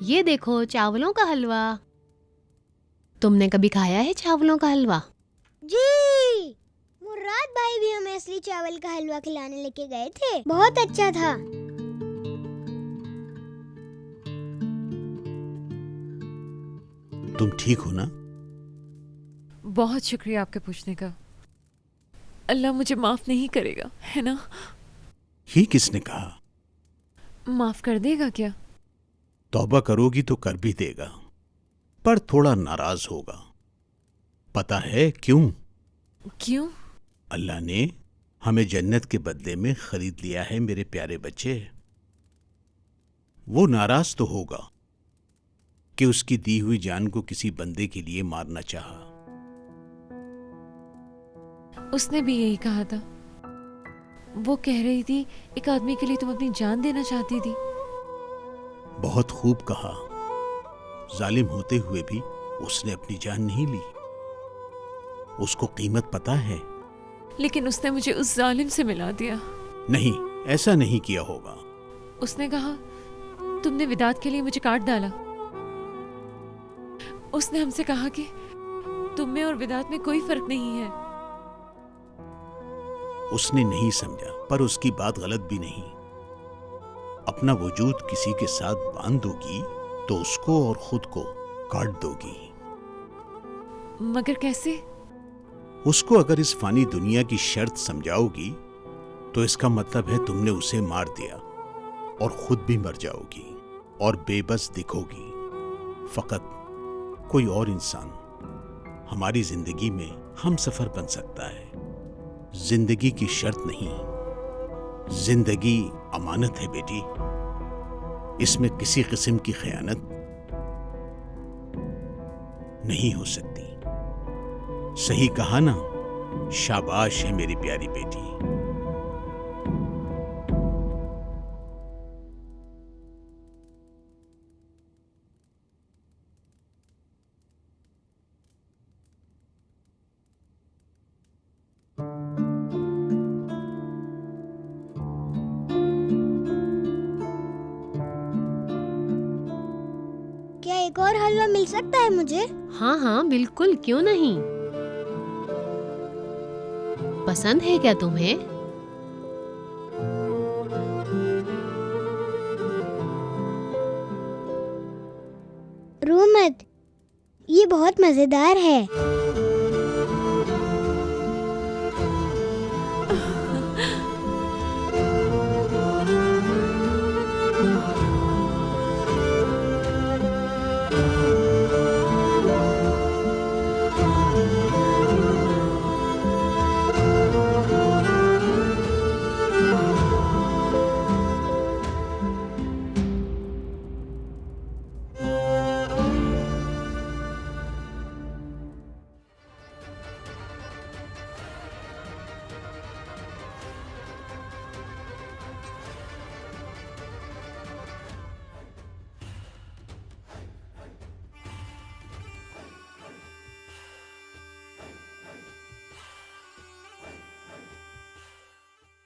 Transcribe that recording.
ये देखो चावलों का हलवा। तुमने कभी खाया है चावलों का हलवा? जी, मुराद भाई भी हमें असली चावल का हलवा खिलाने लेके गए थे, बहुत अच्छा था। तुम ठीक हो ना? बहुत शुक्रिया आपके पूछने का। अल्लाह मुझे माफ नहीं करेगा, है ना? ये किसने कहा? माफ कर देगा क्या? तौबा करोगी तो कर भी देगा, पर थोड़ा नाराज होगा। पता है क्यों? क्यों? अल्लाह ने हमें जन्नत के बदले में खरीद लिया है मेरे प्यारे बच्चे। वो नाराज तो होगा कि उसकी दी हुई जान को किसी बंदे के लिए मारना चाहा। उसने भी यही कहा था। वो कह रही थी एक आदमी के लिए तुम अपनी जान देना चाहती थी। बहुत खूब कहा। जालिम होते हुए भी उसने अपनी जान नहीं ली। उसको कीमत पता है। लेकिन उसने मुझे उस जालिम से मिला दिया। नहीं, ऐसा नहीं किया होगा। उसने कहा तुमने विदात के लिए मुझे काट डाला। उसने हमसे कहा कि तुम में और विदात में कोई फर्क नहीं है। उसने नहीं समझा, पर उसकी बात गलत भी नहीं। अपना वजूद किसी के साथ बांध दोगी तो उसको और खुद को काट दोगी। मगर कैसे? उसको अगर इस फानी दुनिया की शर्त समझाओगी तो इसका मतलब है तुमने उसे मार दिया और खुद भी मर जाओगी और बेबस दिखोगी। फकत कोई और इंसान हमारी जिंदगी में हम सफर बन सकता है। जिंदगी की शर्त नहीं। जिंदगी अमानत है बेटी। इसमें किसी किस्म की खयानत नहीं हो सकती। सही कहा ना? शाबाश है मेरी प्यारी बेटी। क्या एक और हलवा मिल सकता है मुझे? हाँ हाँ बिल्कुल, क्यों नहीं। पसंद है क्या तुम्हें? रो मत, ये बहुत मजेदार है।